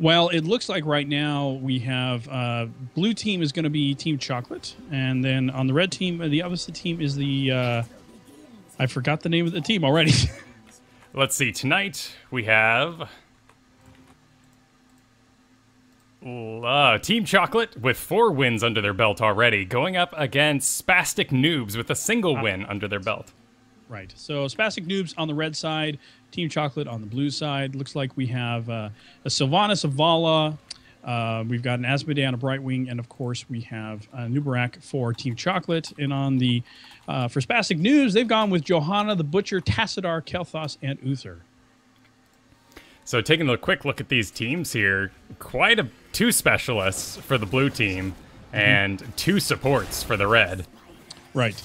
Well, it looks like right now we have blue team is going to be Team Chocolate, and then on the red team, the opposite team is the I forgot the name of the team already. Let's see. Tonight we have Team Chocolate with 4 wins under their belt already, going up against Spastic Newbs with a single win under their belt. Right. So Spastic Newbs on the red side, Team Chocolate on the blue side. Looks like we have a Sylvanas, a Vala. We've got an Asmodean, a Brightwing, and of course we have a Nubarak for Team Chocolate. And on the for Spastic Newbs, they've gone with Johanna, the Butcher, Tassadar, Kel'Thas, and Uther. So taking a quick look at these teams here, quite 2 specialists for the blue team and 2 supports for the red. Right.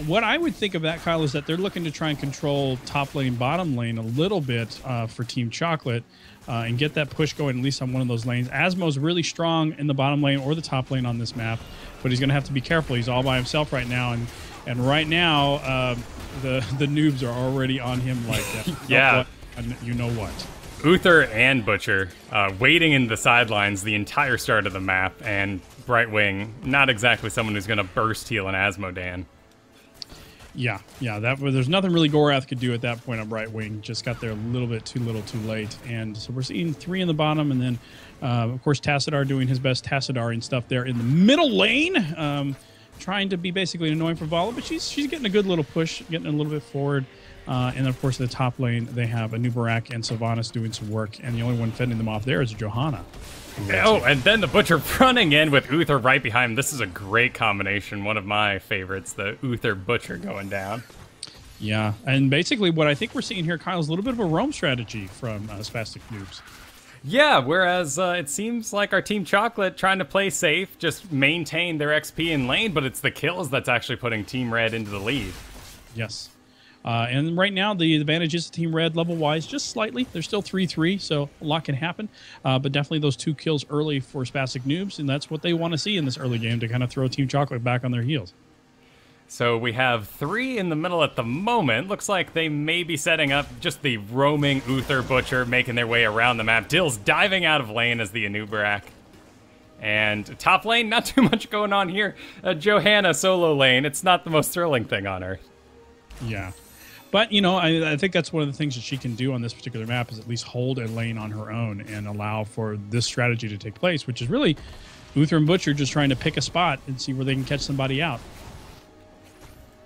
What I would think of that, Kyle, is that they're looking to try and control top lane, bottom lane a little bit for Team Chocolate and get that push going at least on one of those lanes. Asmo's really strong in the bottom lane or the top lane on this map, but he's going to have to be careful. He's all by himself right now, and right now the noobs are already on him like yeah. You know what? Uther and Butcher waiting in the sidelines the entire start of the map, and Brightwing, not exactly someone who's going to burst heal an Asmodean. Yeah. There's nothing really Gorath could do at that point on Brightwing. Just got there a little bit too late. And so we're seeing 3 in the bottom, and then, of course, Tassadar doing his best Tassadar stuff there in the middle lane, trying to be basically annoying for Vala, but she's getting a good little push, getting a little bit forward. And then, of course, in the top lane, they have a Nubarak and Sylvanas doing some work, and the only one fending them off there is Johanna. Oh, and then the Butcher running in with Uther right behind him. This is a great combination. One of my favorites, the Uther-Butcher going down. Yeah, and basically what I think we're seeing here, Kyle, is a little bit of a roam strategy from Spastic Newbs. Yeah, whereas it seems like our Team Chocolate trying to play safe, just maintain their XP in lane, but it's the kills that's actually putting Team Red into the lead. Yes. And right now, the advantage is Team Red level-wise, just slightly. They're still 3-3, so a lot can happen. But definitely those 2 kills early for Spastic Newbs, and that's what they want to see in this early game to kind of throw Team Chocolate back on their heels. So we have 3 in the middle at the moment. Looks like they may be setting up just the roaming Uther Butcher, making their way around the map. Dill's diving out of lane as the Anubarak. And top lane, not too much going on here. Johanna solo lane, it's not the most thrilling thing on Earth. Yeah. But, you know, I think that's one of the things that she can do on this particular map is at least hold a lane on her own and allow for this strategy to take place, which is really Uther and Butcher just trying to pick a spot and see where they can catch somebody out.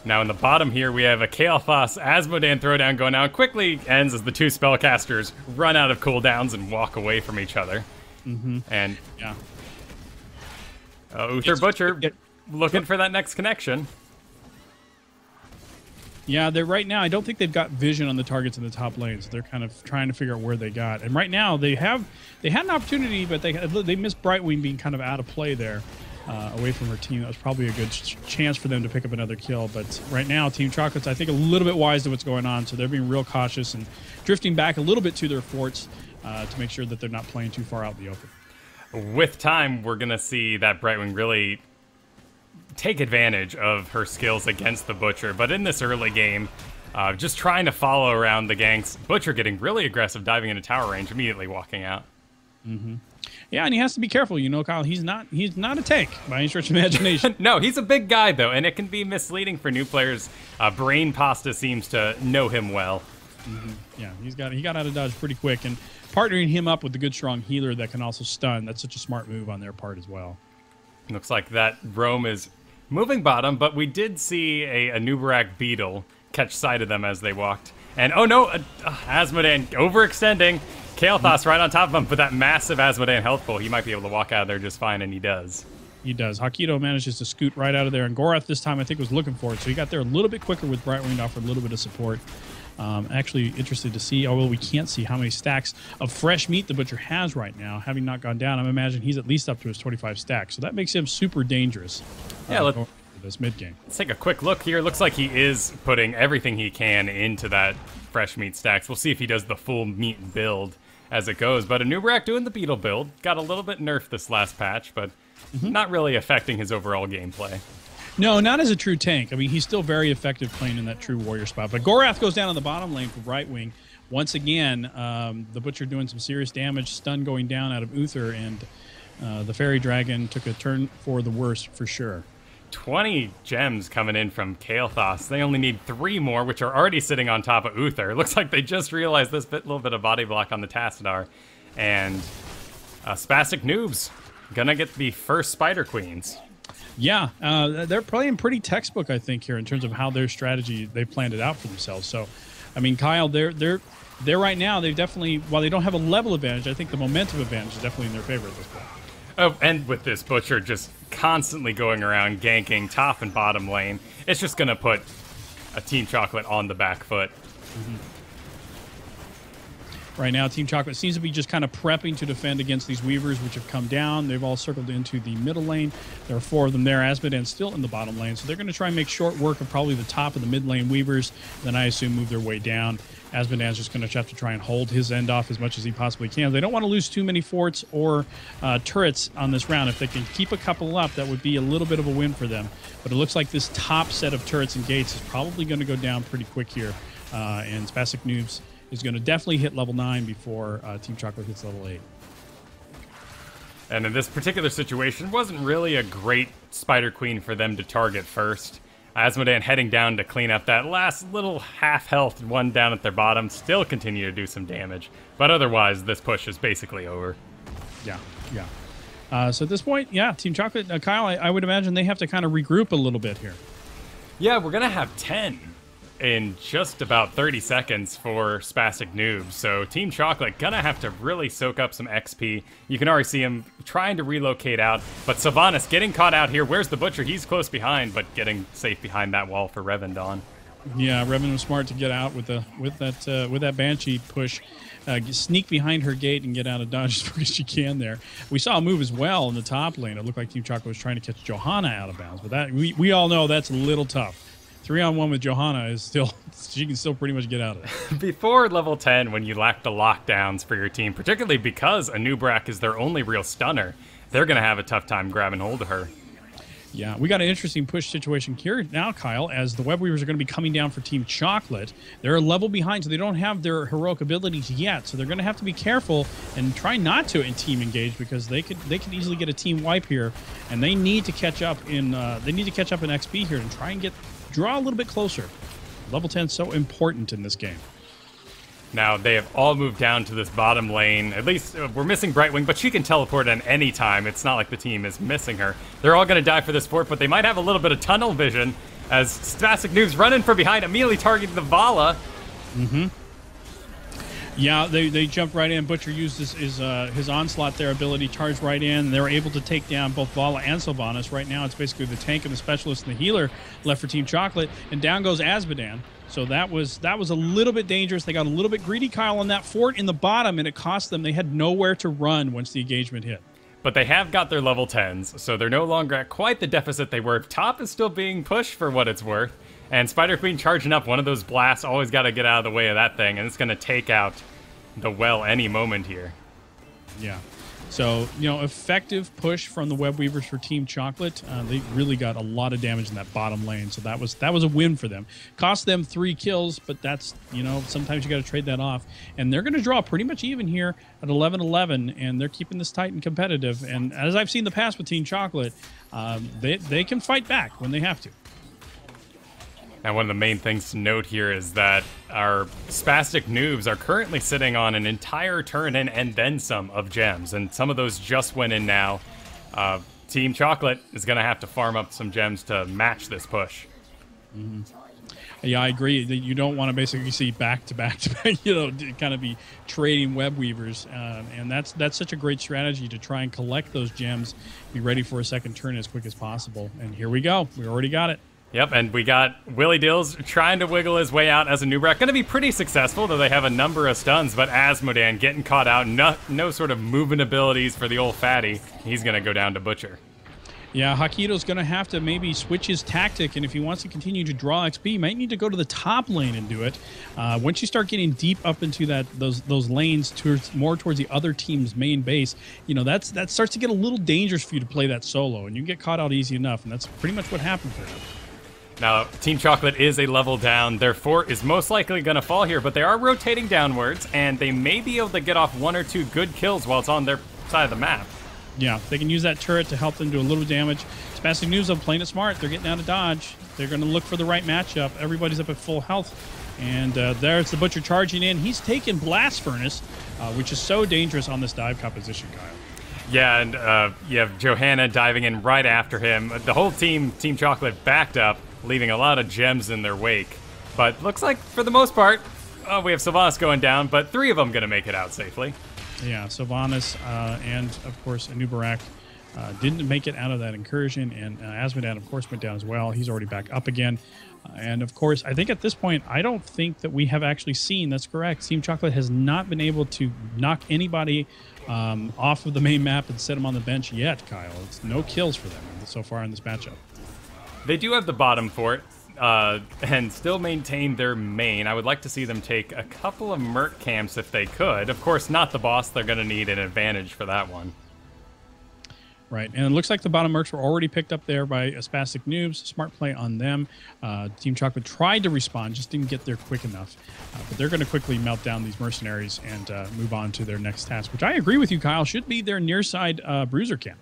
Now in the bottom here, we have a Kel'Thas Asmodean throwdown going out. Quickly ends as the 2 spellcasters run out of cooldowns and walk away from each other. And yeah, Uther Butcher looking for that next connection. Yeah, they're right now. I don't think they've got vision on the targets in the top lanes. They're kind of trying to figure out where they got. And right now, they had an opportunity, but they missed Brightwing being kind of out of play there, away from her team. That was probably a good chance for them to pick up another kill. But right now, Team Chocolate's, I think, a little bit wise to what's going on. So they're being real cautious and drifting back a little bit to their forts to make sure that they're not playing too far out in the open. With time, we're going to see that Brightwing really take advantage of her skills against the Butcher, but in this early game, just trying to follow around the ganks. Butcher getting really aggressive, diving into tower range, immediately walking out. Yeah, and he has to be careful, you know, Kyle. He's not a tank by any stretch of imagination. No, he's a big guy though, and it can be misleading for new players. Brain Pasta seems to know him well. Yeah, he got out of dodge pretty quick, and partnering him up with the good strong healer that can also stun. That's such a smart move on their part as well. Looks like that roam is moving bottom, but we did see a Nubarak Beetle catch sight of them as they walked. And oh no, Asmodean overextending. Kel'Thas right on top of him with that massive Asmodean health pool. He might be able to walk out of there just fine, and he does. He does. Hakito manages to scoot right out of there, and Gorath this time I think was looking for it, so he got there a little bit quicker with Brightwing to offer a little bit of support. Actually interested to see, although we can't see how many stacks of fresh meat the Butcher has right now, having not gone down. I'm imagining he's at least up to his 25 stacks, so that makes him super dangerous. Yeah, let's this mid game. Let's take a quick look here. Looks like he is putting everything he can into that fresh meat stacks. We'll see if he does the full meat build as it goes. But Anubarak doing the Beetle build. Got a little bit nerfed this last patch, but not really affecting his overall gameplay. No, not as a true tank. I mean, he's still very effective playing in that true warrior spot. But Gorath goes down on the bottom lane for Brightwing once again, the Butcher doing some serious damage, stun going down out of Uther, and the Fairy Dragon took a turn for the worse for sure. 20 gems coming in from Kael'thas. They only need 3 more, which are already sitting on top of Uther. It looks like they just realized this little bit of body block on the Tassadar. And Spastic Newbs gonna get the first Spider Queens. Yeah, they're playing pretty textbook, I think, here in terms of how their strategy, they planned it out for themselves. So, I mean, Kyle, they're right now, they've definitely, while they don't have a level advantage, I think the momentum advantage is definitely in their favor at this point. Oh, and with this Butcher just constantly going around ganking top and bottom lane, it's just going to put a Team Chocolate on the back foot. Right now, Team Chocolate seems to be just kind of prepping to defend against these Weavers, which have come down. They've all circled into the middle lane. There are 4 of them there. Asmodan's still in the bottom lane, so they're going to try and make short work of probably the top of the mid lane Weavers, then I assume move their way down. Asmodan's just going to have to try and hold his end off as much as he possibly can. They don't want to lose too many forts or turrets on this round. If they can keep a couple up, that would be a little bit of a win for them. But it looks like this top set of turrets and gates is probably going to go down pretty quick here. And Spastic Newbs is going to definitely hit level 9 before Team Chocolate hits level 8. And in this particular situation, it wasn't really a great Spider Queen for them to target first. Asmodan heading down to clean up that last little half-health one down at their bottom, still continue to do some damage. But otherwise, this push is basically over. Yeah. So at this point, yeah, Team Chocolate, Kyle, I would imagine they have to kind of regroup a little bit here. Yeah, we're going to have 10 in just about 30 seconds for Spastic Newbs. So Team Chocolate gonna have to really soak up some XP. You can already see him trying to relocate out, but Sylvanas getting caught out here. Where's the Butcher? He's close behind, but getting safe behind that wall for Revendon. Yeah, Revan was smart to get out with that Banshee push. Sneak behind her gate and get out of dodge as quick as she can there. We saw a move as well in the top lane. It looked like Team Chocolate was trying to catch Johanna out of bounds, but that we all know that's a little tough. 3-on-1 with Johanna is still, she can still pretty much get out of it. Before level 10, when you lack the lockdowns for your team, particularly because a Newbrak is their only real stunner, they're going to have a tough time grabbing hold of her. Yeah, we got an interesting push situation here now, Kyle, as the Web Weavers are going to be coming down for Team Chocolate. They're a level behind, so they don't have their heroic abilities yet, so they're going to have to be careful and try not to team engage, because they could easily get a team wipe here, and they need to catch up in XP here and try and draw a little bit closer. Level 10 is so important in this game. Now, they have all moved down to this bottom lane. At least, we're missing Brightwing, but she can teleport at any time. It's not like the team is missing her. They're all going to die for this fort, but they might have a little bit of tunnel vision as Spastic Newbs running from behind, immediately targeting the Vala. Yeah, they jumped right in. Butcher used his onslaught, their ability, charged right in. And they were able to take down both Vala and Sylvanas. Right now, it's basically the tank and the specialist and the healer left for Team Chocolate. And down goes Asmodan. So that was a little bit dangerous. They got a little bit greedy, Kyle, on that fort in the bottom, and it cost them. They had nowhere to run once the engagement hit. But they have got their level 10s, so they're no longer at quite the deficit they were. Top is still being pushed for what it's worth. And Spider Queen charging up one of those blasts. Always got to get out of the way of that thing, and it's going to take out the well any moment here. Yeah. So, effective push from the Web Weavers for Team Chocolate. They really got a lot of damage in that bottom lane, so that was a win for them. Cost them 3 kills, but that's, sometimes you got to trade that off. And they're going to draw pretty much even here at 11-11, and they're keeping this tight and competitive. And as I've seen in the past with Team Chocolate, they can fight back when they have to. Now, one of the main things to note here is that our Spastic Newbs are currently sitting on an entire turn in and then some of gems, and some of those just went in now. Team Chocolate is going to have to farm up some gems to match this push. Yeah, I agree. You don't want to basically see back-to-back, kind of be trading Web Weavers, and that's such a great strategy to try and collect those gems, be ready for a second turn as quick as possible. And here we go. We already got it. Yep, and we got Willie Dills trying to wiggle his way out as a Newbrak. Going to be pretty successful, though they have a number of stuns, but Asmodan getting caught out. No sort of movement abilities for the old fatty. He's going to go down to Butcher. Yeah, Hakito's going to have to maybe switch his tactic, and if he wants to continue to draw XP, he might need to go to the top lane and do it. Once you start getting deep up into those lanes more towards the other team's main base, that starts to get a little dangerous for you to play that solo, and you get caught out easy enough, and that's pretty much what happened for him. Now, Team Chocolate is a level down. Their fort is most likely going to fall here, but they are rotating downwards, and they may be able to get off 1 or 2 good kills while it's on their side of the map. Yeah, they can use that turret to help them do a little damage. Spastic Newbs are playing it smart. They're getting out of dodge. They're going to look for the right matchup. Everybody's up at full health. And there's the Butcher charging in. He's taken Blast Furnace, which is so dangerous on this dive composition, Kyle. Yeah, and you have Johanna diving in right after him. The whole team, Team Chocolate, backed up, leaving a lot of gems in their wake. But looks like, for the most part, we have Sylvanas going down, but 3 of them going to make it out safely. Yeah, Sylvanas and, of course, Newbs didn't make it out of that incursion, and Asmodan, of course, went down as well. He's already back up again. And, of course, I think at this point, I don't think that we have actually seen, that's correct, Team Chocolate has not been able to knock anybody off of the main map and set them on the bench yet, Kyle. It's no kills for them so far in this matchup. They do have the bottom fort and still maintain their main. I would like to see them take a couple of Merc camps if they could. Of course, not the boss. They're going to need an advantage for that one. Right, and it looks like the bottom mercs were already picked up there by Spastic Newbs. Smart play on them. Team Chocolate tried to respond, just didn't get there quick enough. But they're going to quickly melt down these mercenaries and move on to their next task, which I agree with you, Kyle, should be their near side bruiser camp.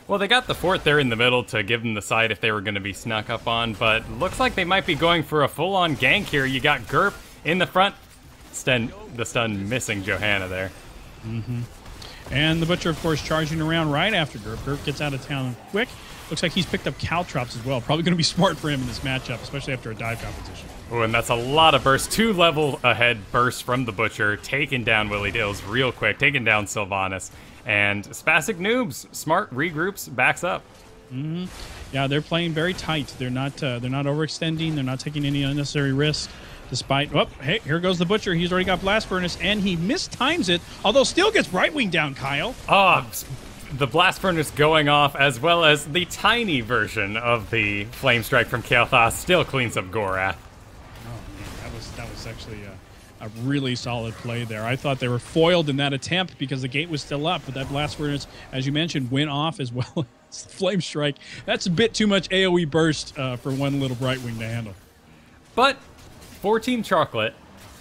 Well, they got the fort there in the middle to give them the side if they were going to be snuck up on, but looks like they might be going for a full-on gank here. You got Gerp in the front. The stun missing Johanna there. Mm-hmm. And the Butcher, of course, charging around right after Gerp. Gerp gets out of town quick. Looks like he's picked up Caltrops as well. Probably going to be smart for him in this matchup, especially after a dive competition. Oh, and that's a lot of bursts. 2 level ahead bursts from the Butcher, taking down Willie Dills real quick, taking down Sylvanas. And Spastic Newbs, smart, regroups, backs up. Mm-hmm. Yeah, they're playing very tight. They're not overextending. They're not taking any unnecessary risks. Despite, oh, hey, here goes the Butcher. He's already got Blast Furnace, and he mistimes it, although still gets Brightwing down, Kyle. The Blast Furnace going off, as well as the tiny version of the Flame Strike from Kael'thas still cleans up Gorath. Oh, man, that was actually a really solid play there. I thought they were foiled in that attempt because the gate was still up, but that Blast Furnace, as you mentioned, went off as well as the Flame Strike. That's a bit too much AoE burst for one little Brightwing to handle. But for Team Chocolate,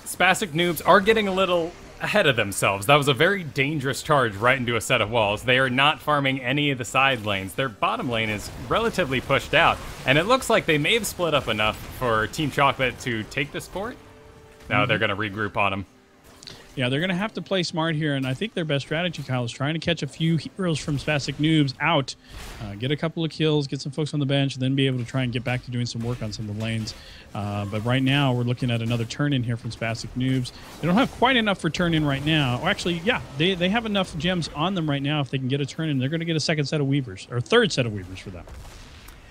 Spastic Newbs are getting a little ahead of themselves. That was a very dangerous charge right into a set of walls. They are not farming any of the side lanes. Their bottom lane is relatively pushed out, and it looks like they may have split up enough for Team Chocolate to take this fort. Now they're going to regroup on them. Yeah, they're going to have to play smart here, and I think their best strategy, Kyle, is trying to catch a few heroes from Spastic Newbs out, get a couple of kills, get some folks on the bench, and then be able to try and get back to doing some work on some of the lanes. But right now, we're looking at another turn-in here from Spastic Newbs. They don't have quite enough for turn-in right now. Or actually, yeah, they have enough gems on them right now. If they can get a turn-in, they're going to get a second set of Weavers, or third set of Weavers for them.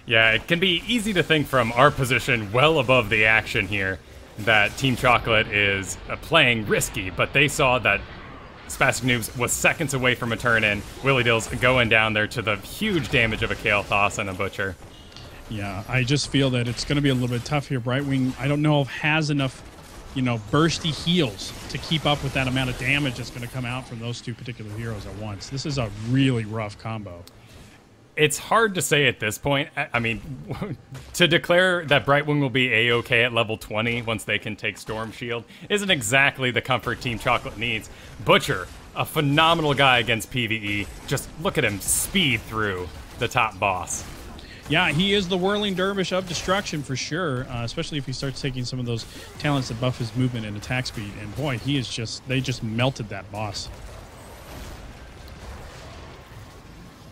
Yeah, it can be easy to think from our position well above the action here that Team Chocolate is playing risky, but they saw that Spastic Newbs was seconds away from a turn-in. Willie Dills going down there to the huge damage of a Kael'thas and a Butcher. Yeah, I just feel that it's going to be a little bit tough here. Brightwing, I don't know if has enough, bursty heals to keep up with that amount of damage that's going to come out from those 2 particular heroes at once. This is a really rough combo. It's hard to say at this point. I mean, to declare that Brightwing will be A-OK at level 20 once they can take Storm Shield isn't exactly the comfort Team Chocolate needs. Butcher, a phenomenal guy against PvE. Just look at him speed through the top boss. Yeah, he is the whirling dervish of destruction for sure, especially if he starts taking some of those talents that buff his movement and attack speed. And boy, they just melted that boss.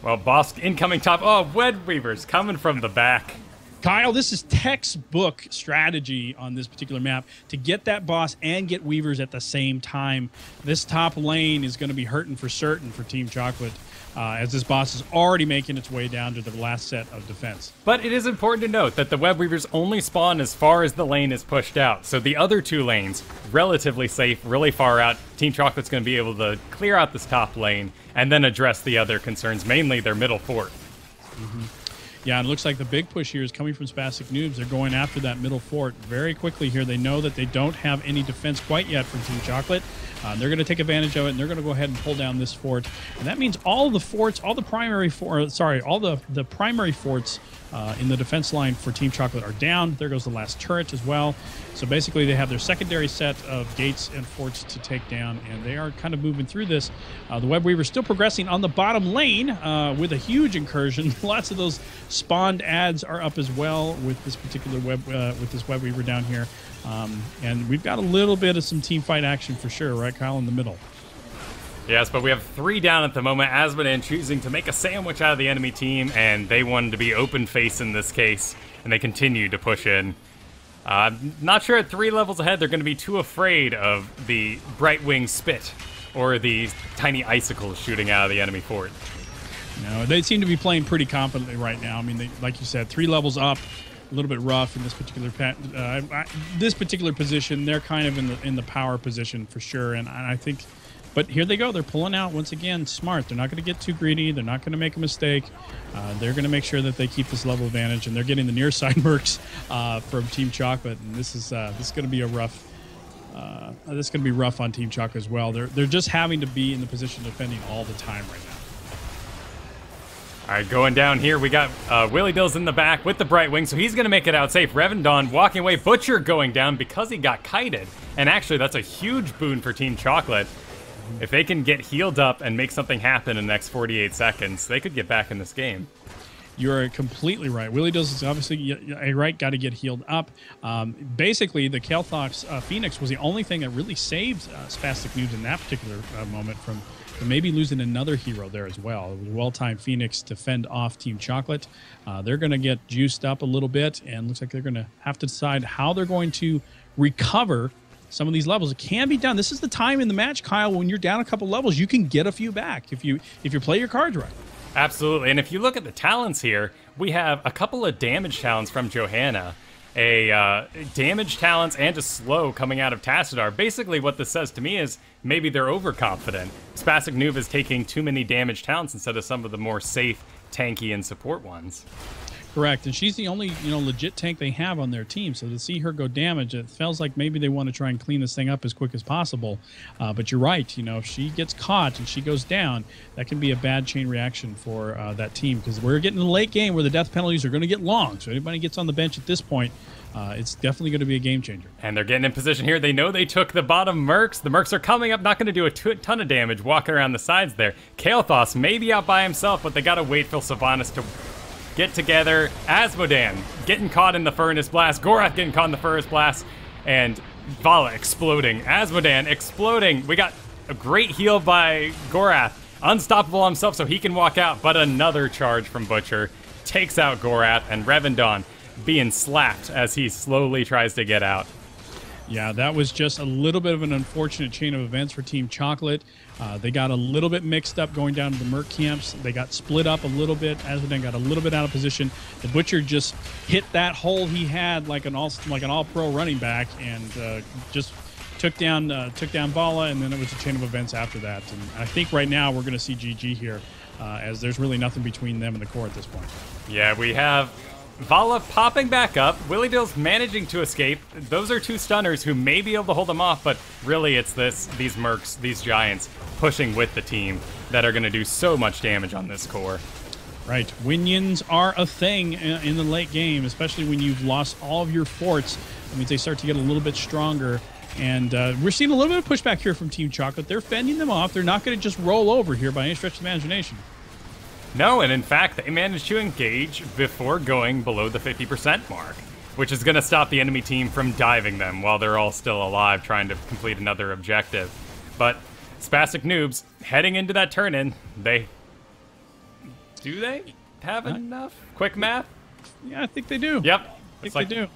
Well, boss incoming top. Oh, Wed Weavers coming from the back. Kyle, this is textbook strategy on this particular map to get that boss and get Weavers at the same time. This top lane is going to be hurting for certain for Team Chocolate, as this boss is already making its way down to the last set of defense. But it is important to note that the Web Weavers only spawn as far as the lane is pushed out. So the other 2 lanes, relatively safe, really far out. Team Chocolate's going to be able to clear out this top lane and then address the other concerns, mainly their middle fort. Mm-hmm. Yeah, it looks like the big push here is coming from Spastic Newbs. They're going after that middle fort very quickly here. They know that they don't have any defense quite yet from Team Chocolate. They're going to take advantage of it, and they're going to go ahead and pull down this fort. And that means all the forts, all the primary forts in the defense line for Team Chocolate are down. There goes the last turret as well. So basically, they have their secondary set of gates and forts to take down, and they are kind of moving through this. The Web Weaver still progressing on the bottom lane with a huge incursion. Lots of those spawned ads are up as well with this particular Web Weaver down here. And we've got a little bit of some team fight action for sure, right, Kyle, in the middle. Yes, but we have 3 down at the moment. Asmodan choosing to make a sandwich out of the enemy team, and they wanted to be open face in this case, and they continue to push in. Not sure at 3 levels ahead they're going to be too afraid of the Brightwing Spit or the tiny icicles shooting out of the enemy fort. No, they seem to be playing pretty confidently right now. I mean, they, like you said, 3 levels up. A little bit rough in this particular position. They're kind of in the power position for sure, and I think. But here they go. They're pulling out once again. Smart. They're not going to get too greedy. They're not going to make a mistake. They're going to make sure that they keep this level advantage, and they're getting the near side mercs from Team Chocolate. And this is going to be a rough. This is going to be rough on Team Chocolate as well. They're just having to be in the position of defending all the time right now. All right, going down here, we got Willie Dills in the back with the Brightwing, so he's going to make it out safe. Revendon walking away. Butcher going down because he got kited. And actually, that's a huge boon for Team Chocolate. If they can get healed up and make something happen in the next 48 seconds, they could get back in this game. You're completely right. Willie Dills is obviously right, got to get healed up. Basically, the Kael'thas Phoenix was the only thing that really saved Spastic Newbs in that particular moment from maybe losing another hero there as well. It was a well-timed Phoenix to fend off Team Chocolate. They're going to get juiced up a little bit, and looks like they're going to have to decide how they're going to recover some of these levels. It can be done. This is the time in the match, Kyle, when you're down a couple levels, you can get a few back if you play your cards right. Absolutely, and if you look at the talents here, we have a couple of damage talents from Johanna. A damage talents and a slow coming out of Tassadar. Basically what this says to me is maybe they're overconfident. Spastic Noob is taking too many damage talents instead of some of the more safe, tanky, and support ones. Correct, and she's the only legit tank they have on their team. So to see her go damage, it feels like maybe they want to try and clean this thing up as quick as possible. But you're right, if she gets caught and she goes down, that can be a bad chain reaction for that team, because we're getting in the late game where the death penalties are going to get long. So anybody gets on the bench at this point, it's definitely going to be a game changer. And they're getting in position here. They know they took the bottom mercs. The mercs are coming up, not going to do a ton of damage walking around the sides there. Kael'thas may be out by himself, but they got to wait for Sylvanas to get together. Asmodan getting caught in the Furnace Blast. Gorath getting caught in the Furnace Blast. And Vala exploding. Asmodan exploding. We got a great heal by Gorath. Unstoppable himself so he can walk out. But another charge from Butcher takes out Gorath, and Revendon being slapped as he slowly tries to get out. Yeah, that was just a little bit of an unfortunate chain of events for Team Chocolate. They got a little bit mixed up going down to the Merc camps. They got split up a little bit. Asmodan got a little bit out of position. The Butcher just hit that hole he had like an all-pro running back, and just took down Vala, and then it was a chain of events after that. And I think right now we're going to see GG here, as there's really nothing between them and the core at this point. Yeah, we have Vala popping back up. Willie Dills managing to escape. Those are 2 stunners who may be able to hold them off, but really it's these mercs, these giants, pushing with the team that are going to do so much damage on this core. Right. Winions are a thing in the late game, especially when you've lost all of your forts. That means they start to get a little bit stronger. And we're seeing a little bit of pushback here from Team Chocolate. They're fending them off. They're not going to just roll over here by any stretch of the imagination. No, and in fact, they managed to engage before going below the 50% mark, which is going to stop the enemy team from diving them while they're all still alive trying to complete another objective. But Spastic Noobs heading into that turn-in, do they have enough? Quick math? Yeah, I think they do. Yep. I think they do.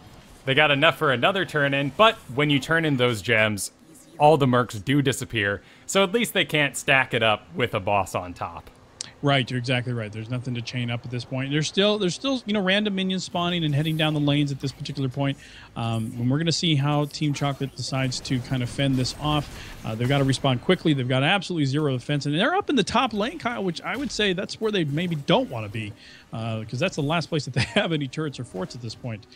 They got enough for another turn-in, but when you turn in those gems, all the mercs do disappear, so at least they can't stack it up with a boss on top. Right, you're exactly right. There's nothing to chain up at this point. There's still random minions spawning and heading down the lanes at this particular point. When we're going to see how Team Chocolate decides to kind of fend this off. They've got to respond quickly. They've got absolutely zero defense, and they're up in the top lane, Kyle, which I would say that's where they maybe don't want to be, because that's the last place that they have any turrets or forts at this point.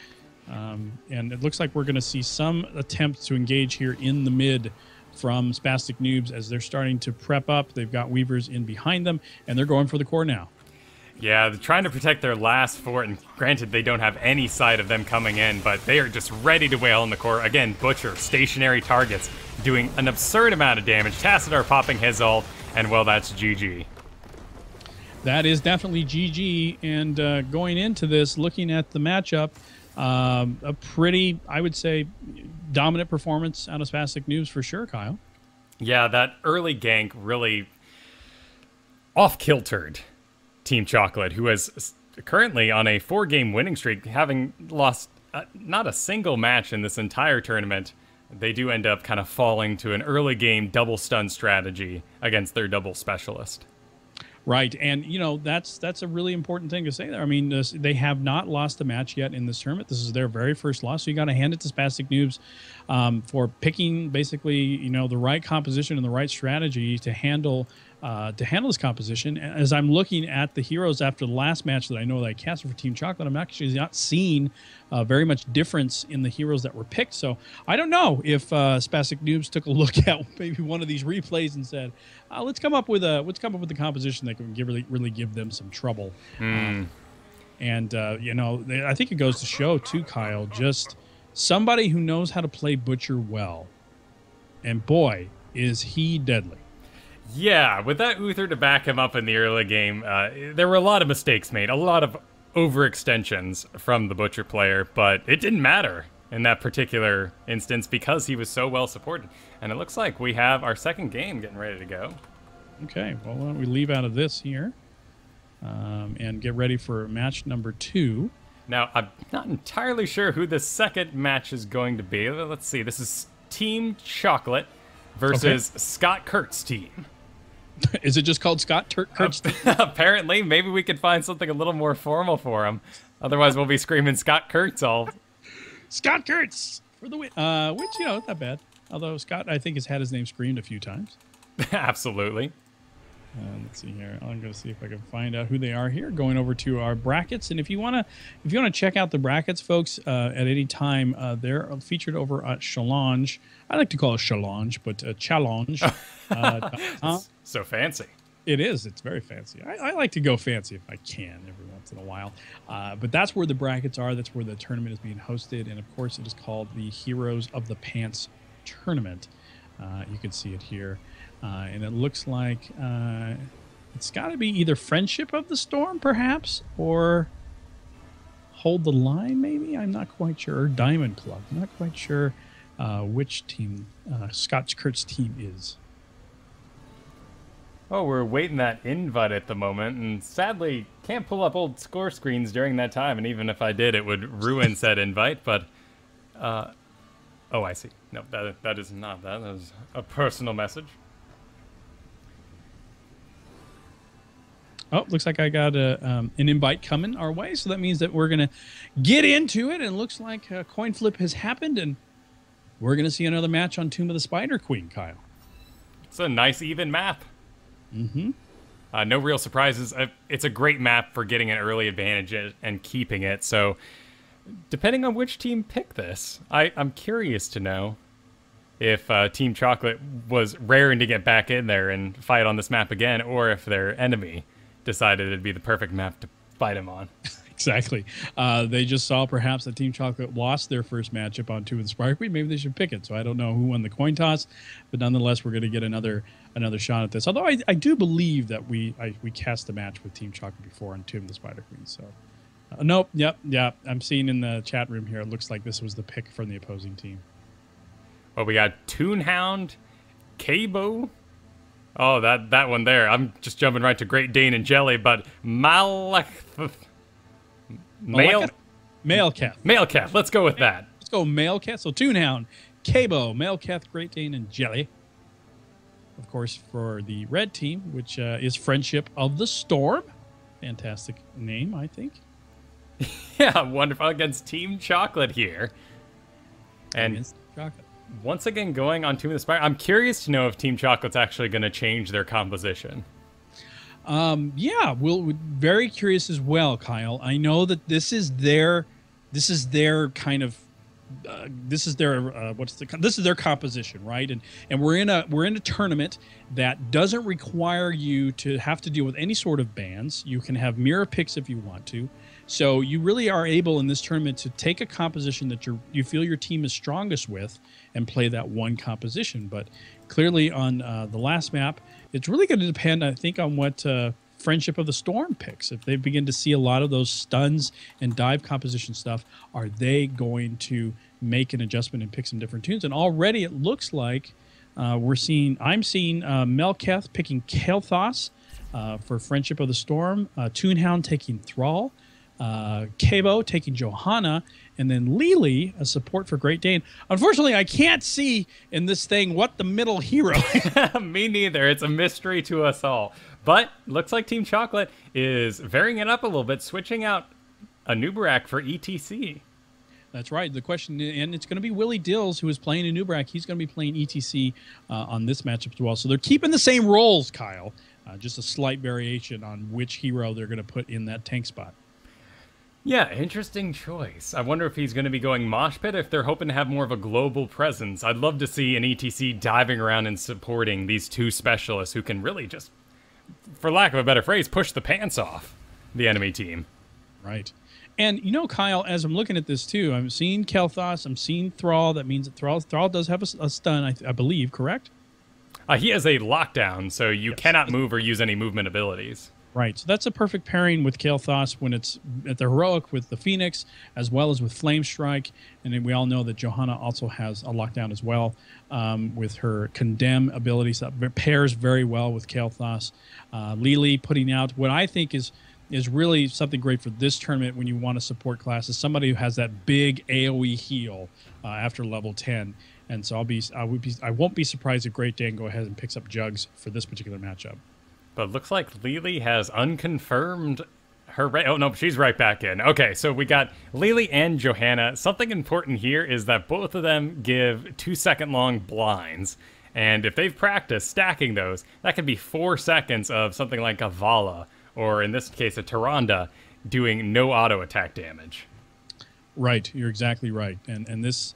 And it looks like we're going to see some attempts to engage here in the mid from Spastic Newbs as they're starting to prep up. They've got Weavers in behind them, and they're going for the core now. Yeah, they're trying to protect their last fort, and granted, they don't have any sight of them coming in, but they are just ready to wail on the core. Again, Butcher, stationary targets, doing an absurd amount of damage. Tassadar popping his ult, and well, that's GG. That is definitely GG, and going into this, looking at the matchup, a pretty, I would say, dominant performance out of Spastic Newbs for sure, Kyle. Yeah, that early gank really off-kiltered Team Chocolate, who is currently on a 4-game winning streak, having lost not a single match in this entire tournament. They do end up kind of falling to an early game double stun strategy against their double specialist. Right, and that's a really important thing to say there. I mean, they have not lost a match yet in this tournament. This is their very first loss, so you got to hand it to Spastic Newbs for picking basically the right composition and the right strategy to handle this composition. As I'm looking at the heroes after the last match that I know that I casted for Team Chocolate, I'm actually not seeing very much difference in the heroes that were picked. So I don't know if Spastic Newbs took a look at maybe one of these replays and said, let's come up with a composition that can really give them some trouble. I think it goes to show too, Kyle, just somebody who knows how to play Butcher well, and boy, is he deadly. Yeah, with that Uther to back him up in the early game, there were a lot of mistakes made, a lot of overextensions from the Butcher player, but it didn't matter in that particular instance because he was so well supported. And it looks like we have our second game getting ready to go. Okay, well, why don't we leave out of this here and get ready for match number 2. Now, I'm not entirely sure who the second match is going to be. Let's see. This is Team Chocolate versus Scott Kurt's team. Is it just called Scott Kurt's team? Apparently. Maybe we could find something a little more formal for him. Otherwise, we'll be screaming Scott Kurtz all... Scott Kurtz for the win. Which, not bad. Although Scott, I think, has had his name screamed a few times. Absolutely. Let's see here. I'm going to see if I can find out who they are here. Going over to our brackets, and if you want to check out the brackets, folks, at any time, they're featured over at Challenge. I like to call it Challenge, but Challenge. So fancy. It is. It's very fancy. I like to go fancy if I can every once in a while. But that's where the brackets are. That's where the tournament is being hosted, and of course, it is called the Heroes of the Pants Tournament. You can see it here. And it looks like it's got to be either Friendship of the Storm, perhaps, or Hold the Line, maybe? I'm not quite sure. Or Diamond Club. I'm not quite sure which team Scott Kurt's team is. Oh, we're waiting that invite at the moment, and sadly can't pull up old score screens during that time, and even if I did, it would ruin said invite, but... oh, I see. No, that is not that. That is a personal message. Oh, looks like I got an invite coming our way, so that means that we're going to get into it, and looks like a coin flip has happened, and we're going to see another match on Tomb of the Spider Queen, Kyle. It's a nice, even map. Mm-hmm. No real surprises. It's a great map for getting an early advantage and keeping it, so depending on which team picked this, I'm curious to know if Team Chocolate was raring to get back in there and fight on this map again, or if their enemy decided it'd be the perfect map to fight him on. Exactly. They just saw perhaps that Team Chocolate lost their first matchup on Tomb of the Spider Queen. Maybe they should pick it. So I don't know who won the coin toss, but nonetheless, we're going to get another shot at this. Although I do believe that we cast the match with Team Chocolate before on Tomb of the Spider Queen. So nope. Yep. I'm seeing in the chat room here. It looks like this was the pick from the opposing team. Well, we got Toonhound, Cabo. Oh, that one there. I'm just jumping right to Great Dane and Jelly, but Malekith. Malekith. Let's go with that. Let's go Malekith. So Toonhound, Cabo, Malekith, Great Dane, and Jelly. of course, for the red team, which is Friendship of the Storm. Fantastic name, I think. Yeah, wonderful, against Team Chocolate here. And Against Chocolate. once again, going on Tomb of the Spire, I'm curious to know if Team Chocolate's actually going to change their composition. Yeah, we're very curious as well, Kyle. I know that this is their kind of this is their composition, right? And we're in a tournament that doesn't require you to have to deal with any sort of bans. You can have mirror picks if you want to. So you really are able in this tournament to take a composition that you feel your team is strongest with and play that one composition. But clearly on the last map, it's really going to depend, I think, on what Friendship of the Storm picks. If they begin to see a lot of those stuns and dive composition stuff, are they going to make an adjustment and pick some different tunes? And already it looks like I'm seeing Melketh picking Kael'thas for Friendship of the Storm, Toonhound taking Thrall, Kabo taking Johanna, and then Lily, a support for Great Dane. Unfortunately, I can't see in this thing what the middle hero is. Me neither. It's a mystery to us all. But looks like Team Chocolate is varying it up a little bit, switching out a Newbrak for ETC. That's right. The question, and it's going to be Willie Dills, who is playing a Newbrak. He's going to be playing ETC on this matchup as well. So they're keeping the same roles, Kyle. Just a slight variation on which hero they're going to put in that tank spot. Yeah, interesting choice. I wonder if he's going to be going Mosh Pit, if they're hoping to have more of a global presence. I'd love to see an ETC diving around and supporting these two specialists who can really just, for lack of a better phrase, push the pants off the enemy team. Right. And, you know, Kyle, as I'm looking at this, too, I'm seeing Kael'thas, I'm seeing Thrall. That means that Thrall does have a stun, I believe, correct? He has a lockdown, so you cannot move or use any movement abilities. Right, so that's a perfect pairing with Kael'thas when it's at the heroic with the Phoenix, as well as with Flame Strike. And then we all know that Johanna also has a lockdown as well with her Condemn ability. So that pairs very well with Kael'thas. Lily putting out what I think is really something great for this tournament when you want to support classes. Somebody who has that big AoE heal after level 10. And so I won't be surprised if Great Dane go ahead and picks up Jugs for this particular matchup. But looks like Lily has unconfirmed her... Oh, no, she's right back in. Okay, so we got Lily and Johanna. Something important here is that both of them give 2-second-long blinds. And if they've practiced stacking those, that could be 4 seconds of something like a Vala, or in this case, a Tyrande, doing no auto attack damage. Right, you're exactly right. And this...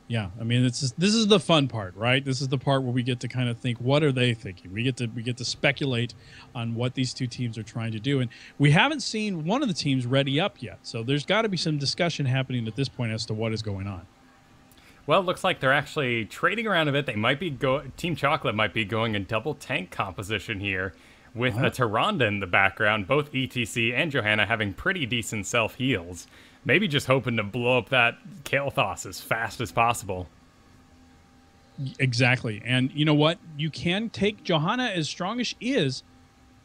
Yeah, I mean, this is the fun part, right? This is the part where we get to kind of think, what are they thinking? We get to speculate on what these two teams are trying to do, and we haven't seen one of the teams ready up yet. So there's got to be some discussion happening at this point as to what is going on. Well, it looks like they're actually trading around a bit. They might be Team Chocolate might be going a double tank composition here with a Tyrande in the background. Both ETC and Johanna having pretty decent self heals. Maybe just hoping to blow up that Kael'thas as fast as possible. Exactly. And you know what? You can take Johanna as strong as she is.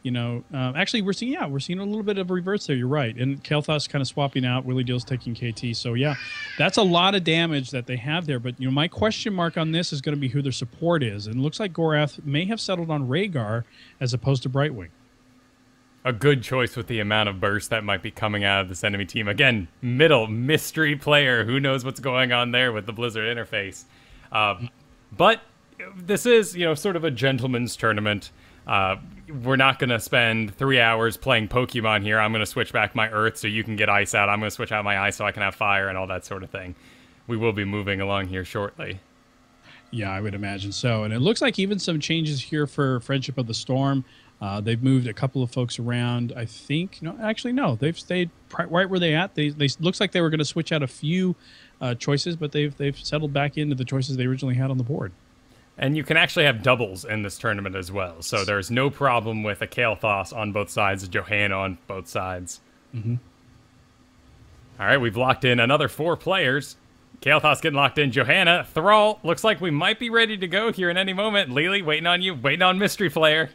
You know, actually, we're seeing a little bit of reverse there. You're right. And Kael'thas kind of swapping out. Willie Dill's taking KT. So, yeah, that's a lot of damage that they have there. But, you know, my question mark on this is going to be who their support is. And it looks like Gorath may have settled on Rhaegar as opposed to Brightwing. A good choice with the amount of burst that might be coming out of this enemy team. Again, middle mystery player. Who knows what's going on there with the Blizzard interface? But this is, you know, sort of a gentleman's tournament. We're not going to spend 3 hours playing Pokemon here. I'm going to switch back my Earth so you can get Ice out. I'm going to switch out my Ice so I can have Fire and all that sort of thing. We will be moving along here shortly. Yeah, I would imagine so. And it looks like even some changes here for Friendship of the Storm. They've moved a couple of folks around. I think no. They've stayed right where they at. They looks like they were going to switch out a few choices, but they've settled back into the choices they originally had on the board. And you can actually have doubles in this tournament as well. So there's no problem with a Kael'thas on both sides, a Johanna on both sides. Mm-hmm. All right, we've locked in another 4 players. Kael'thas getting locked in. Johanna, Thrall, looks like we might be ready to go here in any moment. Lily, waiting on you, waiting on Mystery Player.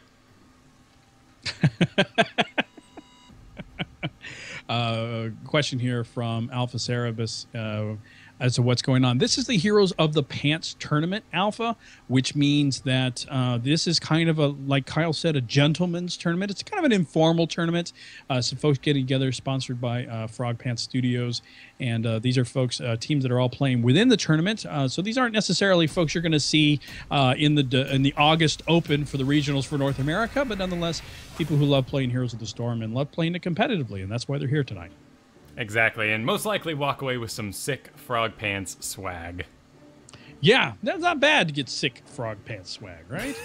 Question here from Alpha Cerebus. as to what's going on. This is the Heroes of the Pants Tournament Alpha, which means that this is kind of a, like Kyle said, a gentleman's tournament. It's kind of an informal tournament. Some folks getting together, sponsored by Frogpants Studios, and these are folks, teams that are all playing within the tournament. So these aren't necessarily folks you're going to see in the August Open for the regionals for North America, but nonetheless, people who love playing Heroes of the Storm and love playing it competitively, and that's why they're here tonight. Exactly, and most likely walk away with some sick Frog Pants swag. Yeah, that's not bad to get sick Frog Pants swag, right?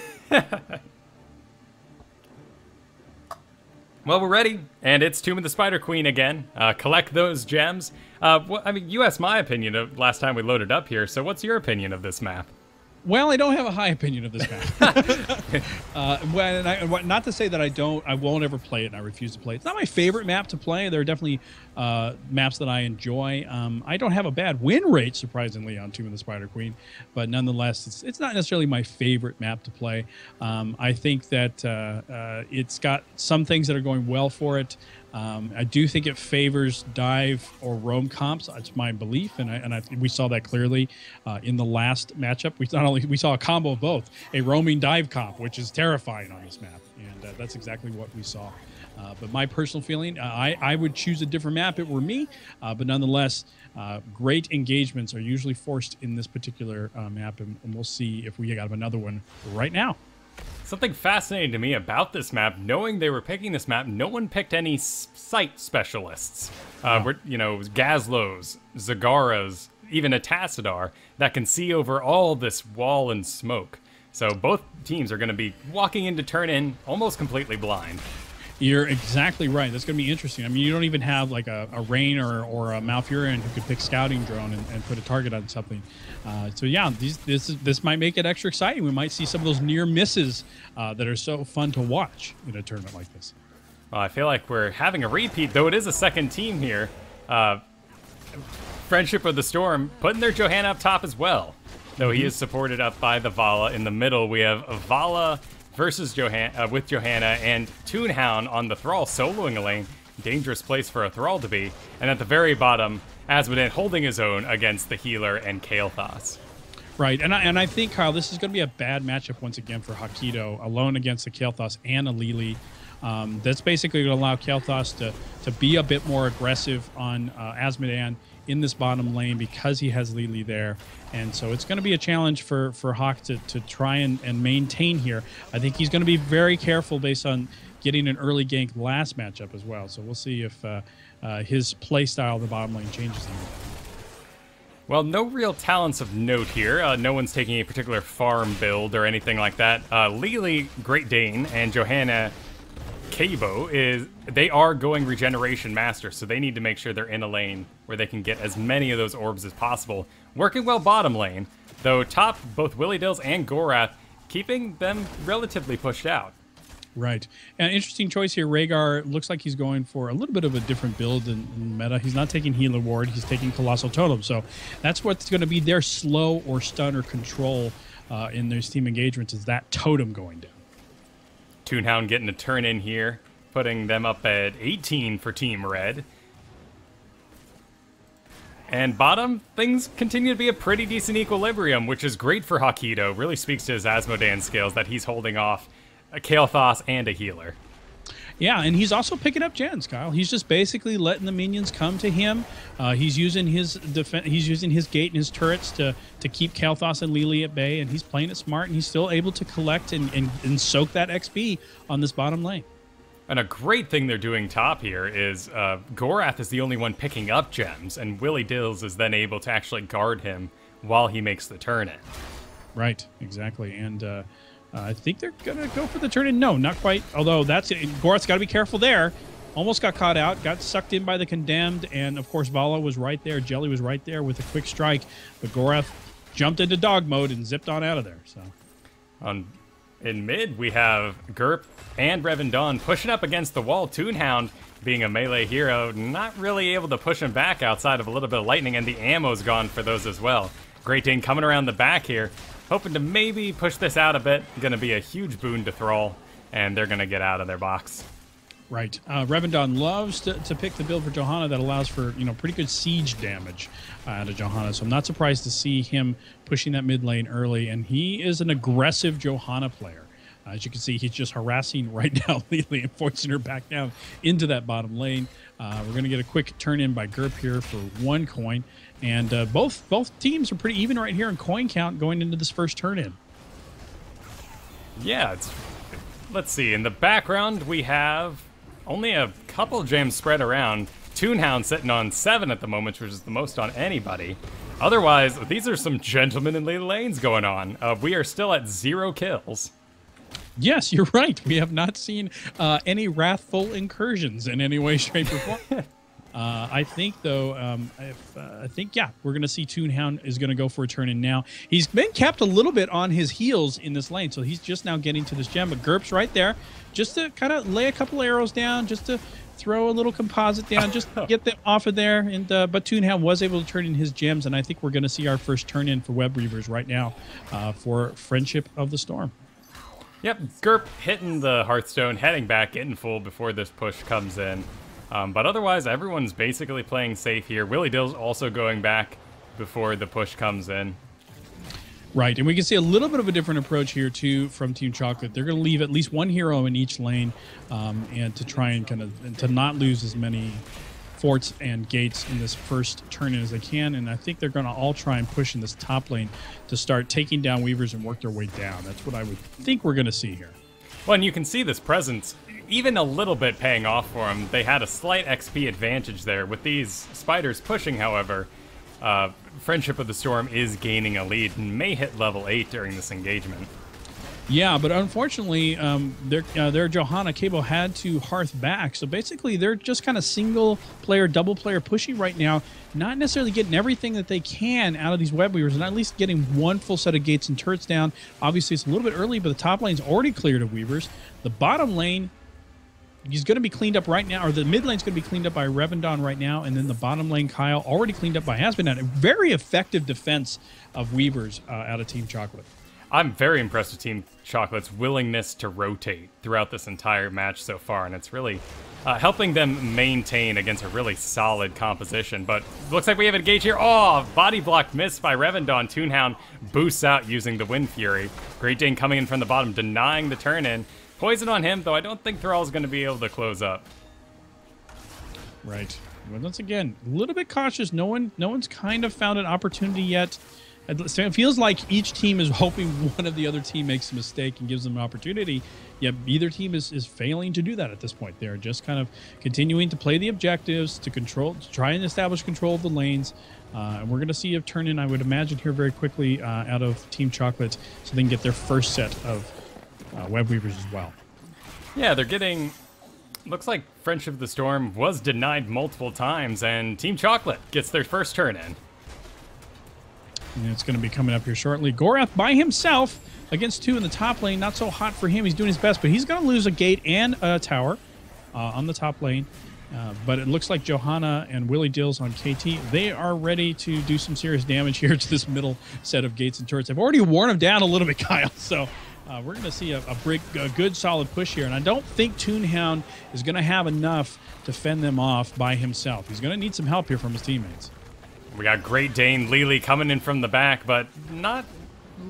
Well, we're ready, and it's Tomb of the Spider Queen again. Collect those gems. I mean, you asked my opinion of last time we loaded up here, so what's your opinion of this map? Well, I don't have a high opinion of this map. Not to say that I won't ever play it and I refuse to play it. It's not my favorite map to play. There are definitely maps that I enjoy. I don't have a bad win rate, surprisingly, on Tomb of the Spider Queen, but nonetheless, it's not necessarily my favorite map to play. I think that it's got some things that are going well for it. I do think it favors dive or roam comps. That's my belief, and we saw that clearly in the last matchup. We saw a combo of both, a roaming dive comp, which is terrifying on this map, and that's exactly what we saw. But my personal feeling, I would choose a different map if it were me, but nonetheless, great engagements are usually forced in this particular map, and we'll see if we got another one right now. Something fascinating to me about this map, knowing they were picking this map, no one picked any sight specialists. Gazlos, Zagaras, even a Tassadar that can see over all this wall and smoke. So both teams are going to be walking into turn-in almost completely blind. You're exactly right. That's going to be interesting. I mean, you don't even have like a Rain or a Malfurion who could pick Scouting Drone and put a target on something. So yeah, this might make it extra exciting. We might see some of those near misses that are so fun to watch in a tournament like this. Well, I feel like we're having a repeat, though it is a second team here. Friendship of the Storm putting their Johanna up top as well, though he is supported up by the Vala. In the middle, we have Vala versus with Johanna and Toonhound on the Thrall soloing a lane. Dangerous place for a Thrall to be. And at the very bottom, Asmodee holding his own against the healer and Kael'thas. Right, and I think, Kyle, this is going to be a bad matchup once again for Hakido, alone against the Kael'thas and a Lili. That's basically going to allow Kael'thas to be a bit more aggressive on Asmodee in this bottom lane because he has Lili there. And so it's going to be a challenge for Hawk to try and maintain here. I think he's going to be very careful based on getting an early gank last matchup as well. So we'll see if his play style in the bottom lane changes anything. Well, no real talents of note here. No one's taking a particular farm build or anything like that. Lili, Great Dane, and Johanna, Cabo, they are going Regeneration Master, so they need to make sure they're in a lane where they can get as many of those orbs as possible. Working well bottom lane, though top, both Willy Dills and Gorath, keeping them relatively pushed out. Right. And interesting choice here. Rhaegar looks like he's going for a little bit of a different build in meta. He's not taking Healer Ward. He's taking Colossal Totem. So that's what's going to be their slow or stun or control in those team engagements, is that totem going down. Toonhound getting a turn in here, putting them up at 18 for Team Red. And bottom, things continue to be a pretty decent equilibrium, which is great for Hakido. Really speaks to his Asmodean skills that he's holding off a Kael'thas and a healer. Yeah, and he's also picking up gens, Kyle. He's just basically letting the minions come to him. He's using his he's using his gate and his turrets to keep Kael'thas and Lili at bay, and he's playing it smart, and he's still able to collect and soak that XP on this bottom lane. And a great thing they're doing top here is Gorath is the only one picking up gems, and Willy Dills is then able to actually guard him while he makes the turn in. Right, exactly, and I think they're going to go for the turn in. No, not quite. Although Gorath's got to be careful there. Almost got caught out, got sucked in by the Condemned, and of course Vala was right there. Jelly was right there with a quick strike, but Gorath jumped into dog mode and zipped on out of there. So, in mid, we have Gerp and Revan Dawn pushing up against the wall. Toonhound, being a melee hero, not really able to push him back outside of a little bit of lightning, and the ammo's gone for those as well. Great Dane coming around the back here, hoping to maybe push this out a bit. Going to be a huge boon to Thrall, and they're going to get out of their box. Right. Revendon loves to pick the build for Johanna that allows for, pretty good siege damage out of Johanna. So I'm not surprised to see him pushing that mid lane early. And he is an aggressive Johanna player. As you can see, he's just harassing right now Lily and forcing her back down into that bottom lane. We're going to get a quick turn in by Gerp here for 1 coin. And both teams are pretty even right here in coin count going into this first turn in. Yeah, let's see. In the background, we have only a couple gems spread around. Toonhound sitting on 7 at the moment, which is the most on anybody. Otherwise, these are some gentlemen in late lanes going on. We are still at 0 kills. Yes, you're right. We have not seen any wrathful incursions in any way, shape, or form. I think, though, we're going to see Toonhound is going to go for a turn in now. He's been kept a little bit on his heels in this lane, so he's just now getting to this gem. But Gerp's right there just to kind of lay a couple arrows down, just to throw a little composite down, just to get them off of there. And but Toonhound was able to turn in his gems, and I think we're going to see our first turn in for Web Reavers right now for Friendship of the Storm. Yep, Gerp hitting the Hearthstone, heading back, getting full before this push comes in. But otherwise, everyone's basically playing safe here. Willie Dill's also going back before the push comes in. Right, and we can see a little bit of a different approach here, too, from Team Chocolate. They're going to leave at least 1 hero in each lane and to try and to not lose as many forts and gates in this first turn in as they can. And I think they're going to all try and push in this top lane to start taking down Weavers and work their way down. That's what I would think we're going to see here. Well, and you can see this presence even a little bit paying off for them. They had a slight XP advantage there. With these spiders pushing, however, Friendship of the Storm is gaining a lead and may hit level 8 during this engagement. Yeah, but unfortunately, their Johanna Cable had to Hearth back. So basically, they're just kind of single player, double player pushing right now, not necessarily getting everything that they can out of these Web Weavers, and at least getting 1 full set of gates and turrets down. Obviously, it's a little bit early, but the top lane's already cleared of Weavers. The bottom lane is going to be cleaned up right now, or the mid lane's going to be cleaned up by Revendon right now, and then the bottom lane, Kyle, already cleaned up by Asmodee. A very effective defense of Weavers out of Team Chocolate. I'm very impressed with Team Chocolate's willingness to rotate throughout this entire match so far, and it's really helping them maintain against a really solid composition. But looks like we have a engage here. Oh, body block missed by Revendon. Toonhound boosts out using the Wind Fury. Great Dane coming in from the bottom, denying the turn-in. Poison on him, though I don't think Thrall's going to be able to close up. Right. Well, once again, a little bit cautious. No one's kind of found an opportunity yet. It feels like each team is hoping one of the other team makes a mistake and gives them an opportunity, yet either team is failing to do that at this point. They're just kind of continuing to play the objectives, to try and establish control of the lanes. And we're going to see a turn-in, I would imagine, here very quickly out of Team Chocolate so they can get their first set of Web Weavers as well. Yeah, they're getting... Looks like Friendship of the Storm was denied multiple times, and Team Chocolate gets their first turn-in. And it's going to be coming up here shortly. Gorath by himself against 2 in the top lane. Not so hot for him. He's doing his best, but he's going to lose a gate and a tower on the top lane. But it looks like Johanna and Willie Dills on KT, they are ready to do some serious damage here to this middle set of gates and turrets. They've already worn them down a little bit, Kyle. So we're going to see a good, solid push here. And I don't think Toonhound is going to have enough to fend them off by himself. He's going to need some help here from his teammates. We got Great Dane Lily coming in from the back, but not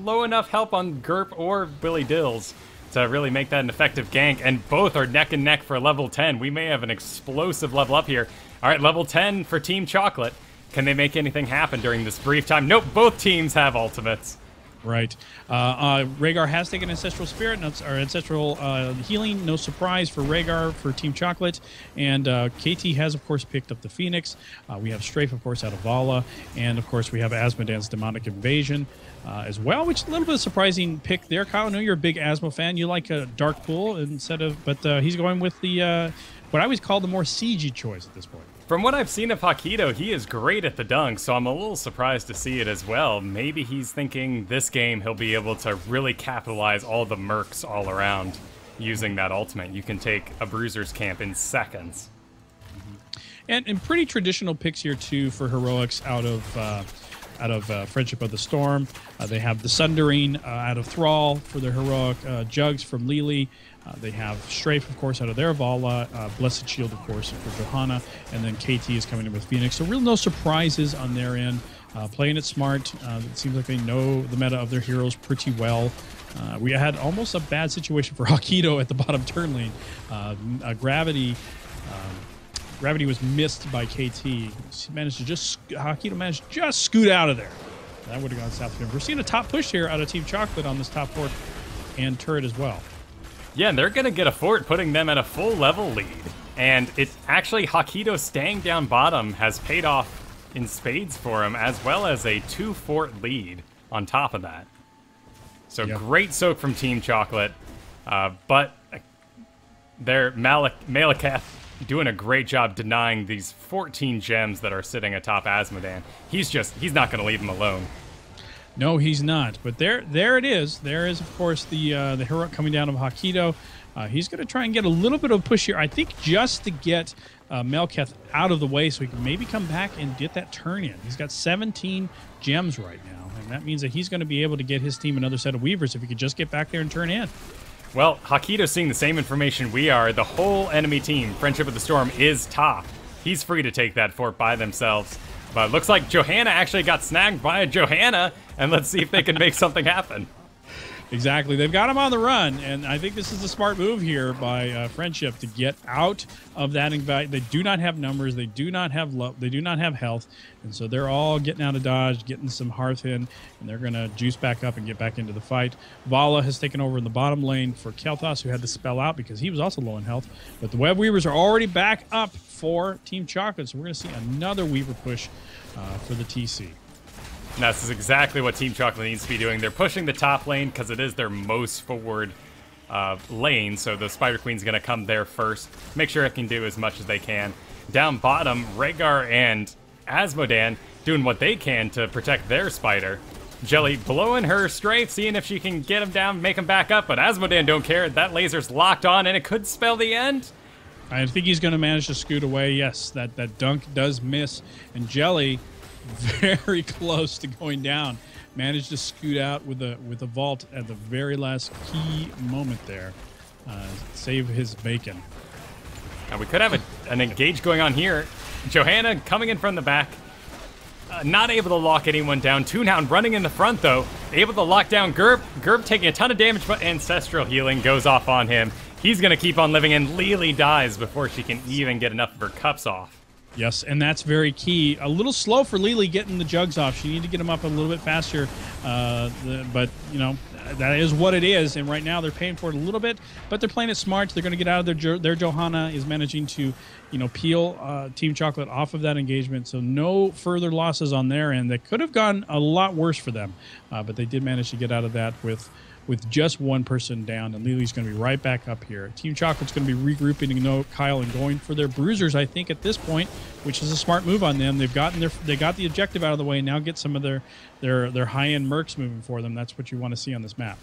low enough help on Gerp or Willie Dills to really make that an effective gank, and both are neck and neck for level 10. We may have an explosive level up here. All right, level 10 for Team Chocolate. Can they make anything happen during this brief time? Nope, both teams have ultimates. Right. Rhaegar has taken Ancestral Spirit, or Ancestral Healing. No surprise for Rhaegar for Team Chocolate. And KT has, of course, picked up the Phoenix. We have Strafe, of course, out of Vala. And, of course, we have Asmodee's Demonic Invasion as well, which is a little bit of a surprising pick there. Kyle, I know you're a big Asmo fan. You like a Dark Pool instead of... But he's going with the... what I always call the more siegey choice at this point. From what I've seen of Hakito, he is great at the dunk, so I'm a little surprised to see it as well. Maybe he's thinking this game he'll be able to really capitalize all the mercs all around using that ultimate. You can take a Bruiser's camp in seconds. And pretty traditional picks here, too, for heroics out of Friendship of the Storm. They have the Sundering out of Thrall for their heroic Jugs from Lily. They have Strafe, of course, out of their Vala, Blessed Shield, of course, for Johanna, and then KT is coming in with Phoenix. So really no surprises on their end. Playing it smart. It seems like they know the meta of their heroes pretty well. We had almost a bad situation for Hakido at the bottom turn lane. Gravity was missed by KT. Hakido managed to just scoot out of there. That would have gone south for him. We're seeing a top push here out of Team Chocolate on this top fort and turret as well. Yeah, and they're going to get a fort, putting them at a full level lead. And it's actually Hakido staying down bottom has paid off in spades for him, as well as a 2-fort lead on top of that. So great soak from Team Chocolate. But their Malakath doing a great job denying these 14 gems that are sitting atop Asmodan. He's not going to leave him alone. No, he's not. But there it is. There is, of course, the heroic coming down of Hakido. He's going to try and get a little bit of a push here, I think, just to get Melketh out of the way so he can maybe come back and get that turn in. He's got 17 gems right now, and that means that he's going to be able to get his team another set of Weavers if he could just get back there and turn in. Well, Hakido's seeing the same information we are. The whole enemy team, Friendship of the Storm, is top. He's free to take that fort by themselves. But it looks like Johanna actually got snagged by a Johanna, and let's see if they can make something happen. Exactly. They've got him on the run, and I think this is a smart move here by Friendship to get out of that invite. They do not have numbers. They do not have love. They do not have health, and so they're all getting out of dodge, getting some hearth in, and they're going to juice back up and get back into the fight. Vala has taken over in the bottom lane for Kel'Thas, who had to spell out because he was also low in health. But the Web Weavers are already back up for Team Chocolate, so we're going to see another Weaver push for the TC. And this is exactly what Team Chocolate needs to be doing. They're pushing the top lane because it is their most forward lane, so the Spider Queen's going to come there first. Make sure it can do as much as they can. Down bottom, Rhaegar and Asmodan doing what they can to protect their Spider. Jelly blowing her strafe, seeing if she can get him down, make him back up, but Asmodan don't care. That laser's locked on, and it could spell the end. I think he's going to manage to scoot away. Yes, that dunk does miss, and Jelly, very close to going down, managed to scoot out with a vault at the very last key moment there, save his bacon. Now we could have an engage going on here. Johanna coming in from the back, not able to lock anyone down. Toonhound running in the front though, able to lock down Gerb. Gerb taking a ton of damage, but Ancestral Healing goes off on him. He's gonna keep on living, and Lily dies before she can even get enough of her cups off. Yes, and that's very key. A little slow for Lily getting the jugs off. She needed to get them up a little bit faster, but, you know, that is what it is. And right now they're paying for it a little bit, but they're playing it smart. They're going to get out of their Johanna is managing to, you know, peel Team Chocolate off of that engagement. So no further losses on their end. That could have gone a lot worse for them, but they did manage to get out of that with just one person down, and Lily's going to be right back up here. Team Chocolate's going to be regrouping Kyle and going for their bruisers, I think, at this point, which is a smart move on them. They got the objective out of the way. Now get some of their high-end mercs moving for them. That's what you want to see on this map.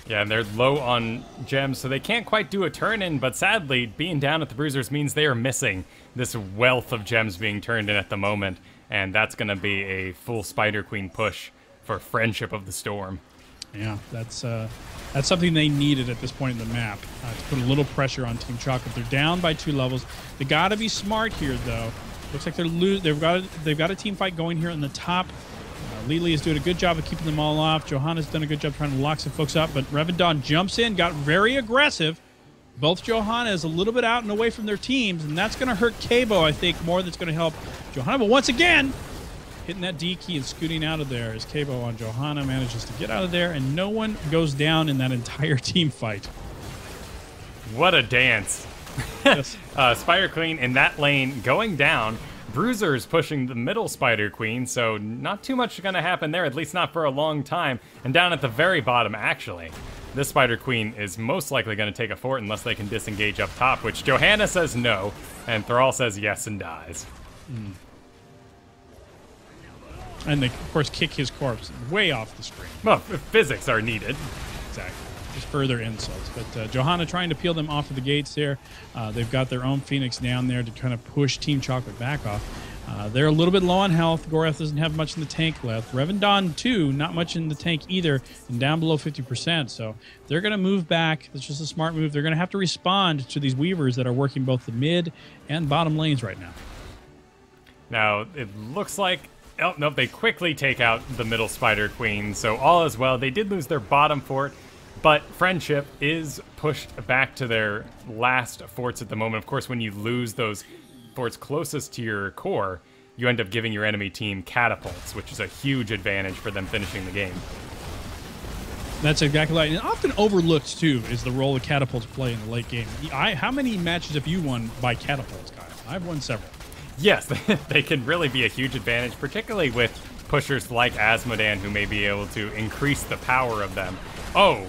Yeah, and they're low on gems, so they can't quite do a turn-in, but sadly, being down at the bruisers means they are missing this wealth of gems being turned in at the moment, and that's going to be a full Spider Queen push for Friendship of the Storm. Yeah, that's something they needed at this point in the map to put a little pressure on Team Chocolate. They're down by 2 levels. They got to be smart here, though. Looks like they've got a team fight going here in the top. Lily is doing a good job of keeping them all off. Johanna's done a good job trying to lock some folks up, but Revendon jumps in, got very aggressive. Both Johanna's a little bit out and away from their teams, and that's going to hurt Cabo, I think, more than it's going to help Johanna. But once again, hitting that D key and scooting out of there as Cabo on Johanna manages to get out of there, and no one goes down in that entire team fight. What a dance. Yes. Spider Queen in that lane going down. Bruiser's pushing the middle Spider Queen, so not too much going to happen there, at least not for a long time. And down at the very bottom, actually, this Spider Queen is most likely going to take a fort unless they can disengage up top, which Johanna says no, and Thrall says yes and dies. And they, of course, kick his corpse way off the screen. Well, physics are needed. Exactly. Just further insults. But Johanna trying to peel them off of the gates there. They've got their own Phoenix down there to kind of push Team Chocolate back off. They're a little bit low on health. Gorath doesn't have much in the tank left. Revendon, too, not much in the tank either, and down below 50%. So they're going to move back. That's just a smart move. They're going to have to respond to these Weavers that are working both the mid and bottom lanes right now. Now, it looks like... Oh, no, they quickly take out the middle Spider Queen, so all is well. They did lose their bottom fort, but Friendship is pushed back to their last forts at the moment. Of course, when you lose those forts closest to your core, you end up giving your enemy team catapults, which is a huge advantage for them finishing the game. That's exactly right. And often overlooked, too, is the role that catapults play in the late game. How many matches have you won by catapults, Kyle? I've won several. Yes, they can really be a huge advantage, particularly with pushers like Asmodan, who may be able to increase the power of them. Oh,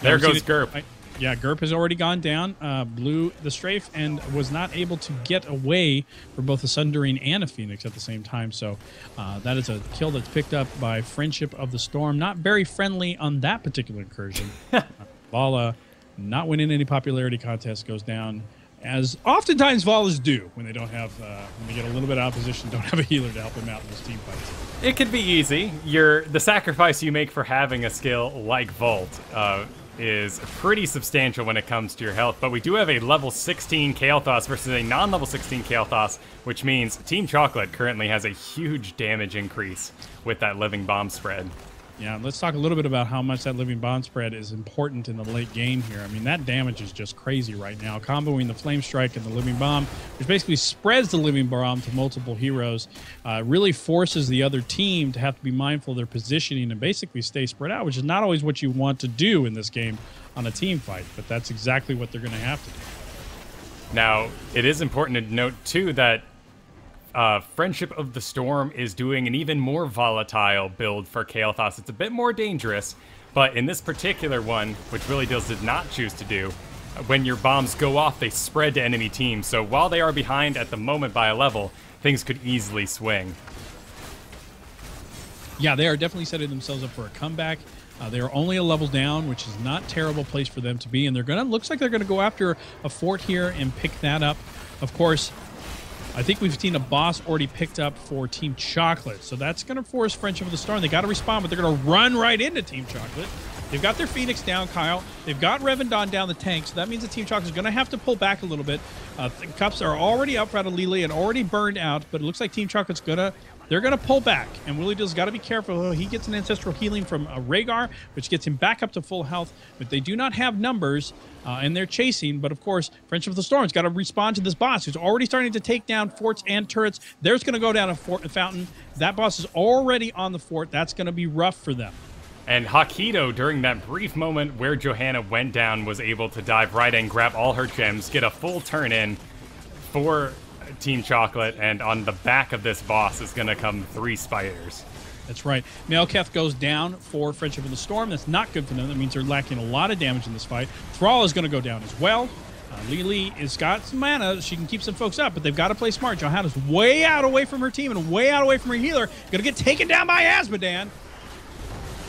there goes Gerp. Yeah, Gerp has already gone down, blew the strafe, and was not able to get away for both a Sundering and a Phoenix at the same time. So that is a kill that's picked up by Friendship of the Storm. Not very friendly on that particular incursion. Vala, not winning any popularity contest, goes down, as oftentimes Valas do when they don't have, when they get a little bit out of position, don't have a healer to help them out in this team fights. It could be easy. The sacrifice you make for having a skill like Vault is pretty substantial when it comes to your health, but we do have a level 16 Kael'thas versus a non-level 16 Kael'thas, which means Team Chocolate currently has a huge damage increase with that Living Bomb spread. Yeah, let's talk a little bit about how much that Living Bomb spread is important in the late game here. I mean, that damage is just crazy right now. Comboing the Flame Strike and the Living Bomb, which basically spreads the Living Bomb to multiple heroes, really forces the other team to have to be mindful of their positioning and basically stay spread out, which is not always what you want to do in this game on a team fight, but that's exactly what they're going to have to do. Now, it is important to note, too, that Friendship of the Storm is doing an even more volatile build for Kael'thas. It's a bit more dangerous, but in this particular one, which Really Deals did not choose to do, when your bombs go off, they spread to enemy teams. So while they are behind at the moment by a level, things could easily swing. Yeah, they are definitely setting themselves up for a comeback. They are only a level down, which is not a terrible place for them to be, and looks like they're gonna go after a fort here and pick that up. Of course, I think we've seen a boss already picked up for Team Chocolate, so that's going to force Friendship of the Storm. They got to respond, but they're going to run right into Team Chocolate. They've got their Phoenix down, Kyle. They've got Revendon down the tank, so that means the Team Chocolate is going to have to pull back a little bit. Cups are already up out of Lily and already burned out, but it looks like Team Chocolate's they're going to pull back, and Willie Dill's got to be careful. He gets an ancestral healing from Rhaegar, which gets him back up to full health, but they do not have numbers, and they're chasing. But, of course, Friendship of the Storm's got to respond to this boss who's already starting to take down forts and turrets. There's going to go down a fountain. That boss is already on the fort. That's going to be rough for them. And Hakido, during that brief moment where Johanna went down, was able to dive right in, grab all her gems, get a full turn in for Team Chocolate, and on the back of this boss is going to come 3 spiders. That's right. Malekith goes down for Friendship of the Storm. That's not good for them. That means they're lacking a lot of damage in this fight. Thrall is going to go down as well. Lily has got some mana. She can keep some folks up, but they've got to play smart. Johanna's way out away from her team and way out away from her healer. Going to get taken down by Asmodan.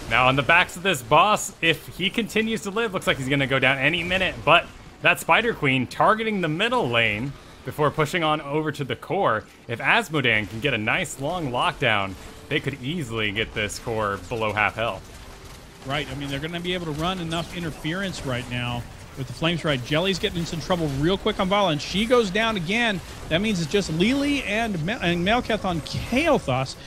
Now, on the backs of this boss, if he continues to live, looks like he's going to go down any minute, but that Spider Queen targeting the middle lane before pushing on over to the core. If Asmodan can get a nice long lockdown, they could easily get this core below half health. Right. I mean, they're going to be able to run enough interference right now with the Flame Strike. Jelly's getting into some trouble real quick on Vala, and she goes down again. That means it's just Lily and Malekith on Kael'thas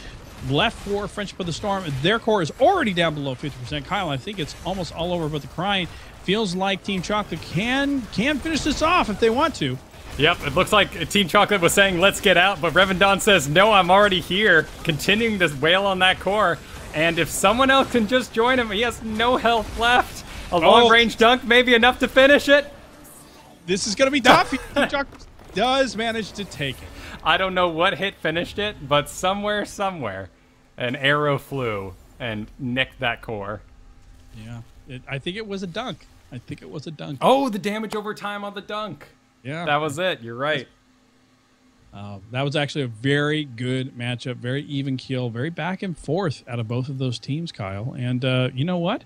left for Friendship of the Storm. Their core is already down below 50%. Kyle, I think it's almost all over but the crying. Feels like Team Chocolate can finish this off if they want to. Yep, it looks like Team Chocolate was saying, let's get out, but Revendon says, no, I'm already here, continuing to wail on that core, and if someone else can just join him, he has no health left. A long-range dunk may be enough to finish it. This is going to be tough. Team Chocolate does manage to take it. I don't know what hit finished it, but somewhere, an arrow flew and nicked that core. Yeah, I think it was a dunk. Oh, the damage over time on the dunk. Yeah. That was it. You're right. That was actually a very good matchup, very even kill, very back and forth out of both of those teams, Kyle. And you know what?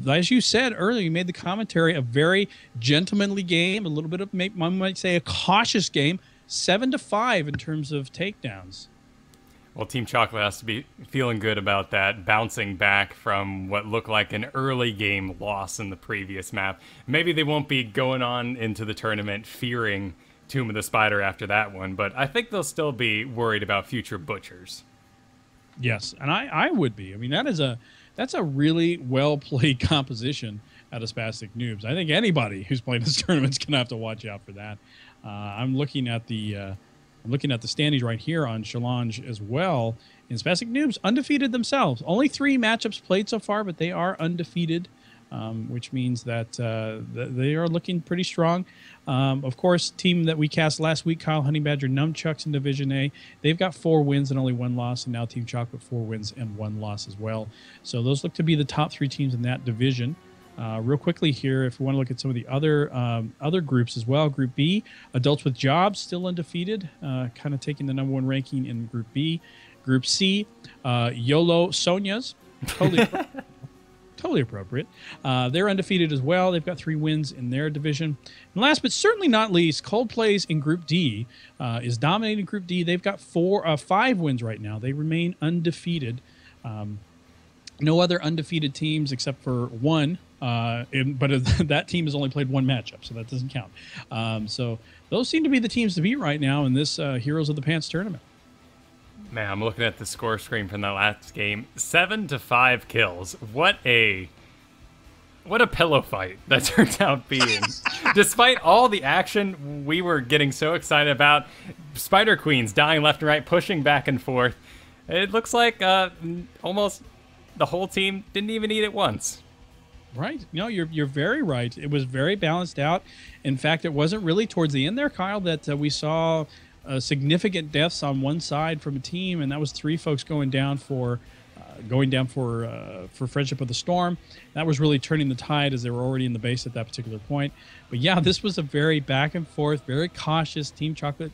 As you said earlier, you made the commentary, a very gentlemanly game, a little bit of, one might say, a cautious game. 7-5 in terms of takedowns. Well, Team Chocolate has to be feeling good about that, bouncing back from what looked like an early game loss in the previous map. Maybe they won't be going on into the tournament fearing Tomb of the Spider after that one, but I think they'll still be worried about future butchers. Yes, and I would be. I mean, that's a really well-played composition out of Spastic Newbs. I think anybody who's playing this tournament's going to have to watch out for that. I'm looking at the standings right here on Challenge as well. And Spastic Newbs undefeated themselves. Only 3 matchups played so far, but they are undefeated, which means that they are looking pretty strong. Of course, team that we cast last week, Kyle Honey Badger Nunchucks in Division A, they've got 4 wins and only 1 loss, and now Team Chocolate 4 wins and 1 loss as well. So those look to be the top 3 teams in that division. Real quickly here, if we want to look at some of the other groups as well. Group B, Adults with Jobs, still undefeated, kind of taking the #1 ranking in Group B. Group C, YOLO Sonias, totally appropriate. They're undefeated as well. They've got 3 wins in their division. And last but certainly not least, Coldplay's in Group D is dominating Group D. They've got 5 wins right now. They remain undefeated. No other undefeated teams except for one. But that team has only played 1 matchup, so that doesn't count. So those seem to be the teams to beat right now in this Heroes of the Pants tournament. Man, I'm looking at the score screen from that last game. 7-5 kills. What a pillow fight that turned out being. Despite all the action we were getting so excited about, Spider Queens dying left and right, pushing back and forth. It looks like almost the whole team didn't even eat it once. Right. No, you're very right. It was very balanced out. In fact, it wasn't really towards the end there, Kyle, that we saw significant deaths on one side from a team, and that was 3 folks going down for Friendship of the Storm. That was really turning the tide as they were already in the base at that particular point. But yeah, this was a very back and forth, very cautious Team Chocolate,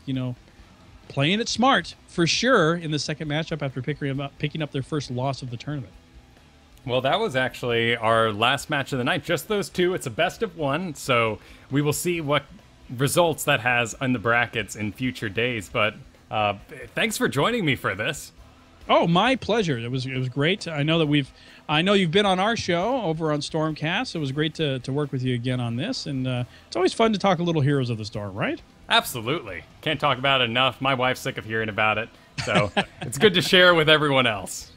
playing it smart for sure in the second matchup after picking up their first loss of the tournament. Well, that was actually our last match of the night. Just those 2. It's a best of 1, so we will see what results that has in the brackets in future days. But thanks for joining me for this. Oh, my pleasure. It was great. I know you've been on our show over on Stormcast. It was great to work with you again on this, and it's always fun to talk a little Heroes of the Storm, right? Absolutely. Can't talk about it enough. My wife's sick of hearing about it, so it's good to share with everyone else.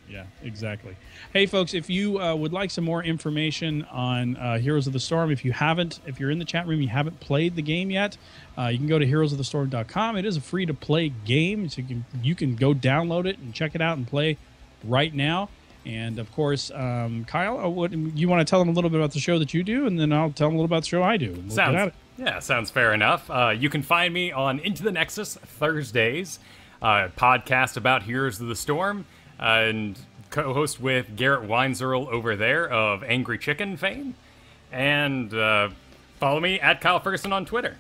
Yeah, exactly. Hey, folks, if you would like some more information on Heroes of the Storm, if you're in the chat room, you haven't played the game yet, you can go to heroesofthestorm.com. It is a free-to-play game, so you can go download it and check it out and play right now. And, of course, Kyle, what you want to tell them a little bit about the show that you do, and then I'll tell them a little about the show I do. Sounds fair enough. You can find me on Into the Nexus Thursdays, podcast about Heroes of the Storm, and co-host with Garrett Weinzerl over there of Angry Chicken fame. And follow me at Kyle Fergusson on Twitter.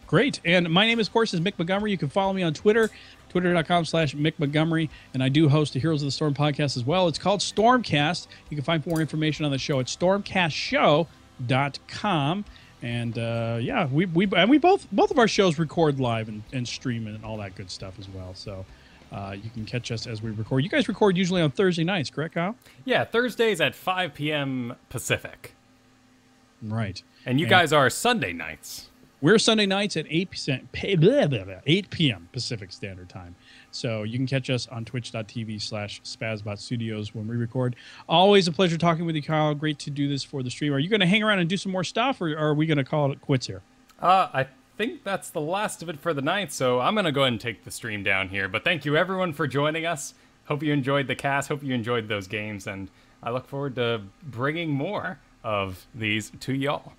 Great. And my name, of course, is Mick Montgomery. You can follow me on Twitter, twitter.com/Mick Montgomery. And I do host a Heroes of the Storm podcast as well. It's called Stormcast. You can find more information on the show at stormcastshow.com. And we both of our shows record live and stream and all that good stuff as well. So you can catch us as we record. You guys record usually on Thursday nights, correct, Kyle? Yeah, Thursdays at 5 p.m. Pacific. Right. And you guys are Sunday nights. We're Sunday nights at 8 p.m. Pacific Standard Time. So you can catch us on twitch.tv/Spazbot Studios when we record. Always a pleasure talking with you, Kyle. Great to do this for the stream. Are you going to hang around and do some more stuff, or are we going to call it quits here? I think that's the last of it for the night, so I'm going to go ahead and take the stream down here. But thank you, everyone, for joining us. Hope you enjoyed the cast. Hope you enjoyed those games, and I look forward to bringing more of these to y'all.